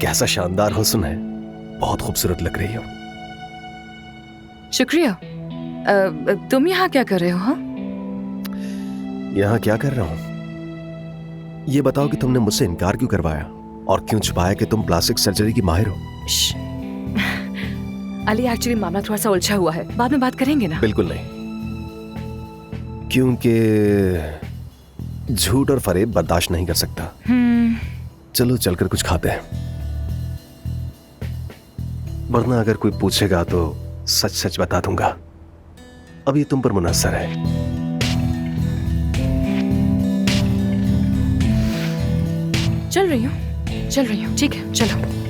कैसा शानदार हुस्न है, बहुत खूबसूरत लग रही हो। शुक्रिया। तुम यहाँ क्या कर रहे हो? हाँ, यहाँ क्या कर रहा हूँ? ये बताओ कि तुमने मुझसे इनकार क्यों करवाया और क्यों छुपाया कि तुम प्लास्टिक सर्जरी की माहिर हो? अली, एक्चुअली मामला थोड़ा सा उलझा हुआ है, बाद में बात करेंगे ना? बिल्कुल नहीं, क्योंकि झूठ और फरेब बर्दाश्त नहीं कर सकता। चलो चलकर कुछ खाते हैं, वरना अगर कोई पूछेगा तो सच सच बता दूंगा। अब ये तुम पर मुनहसर है। चल रही हूँ, ठीक है, चलो।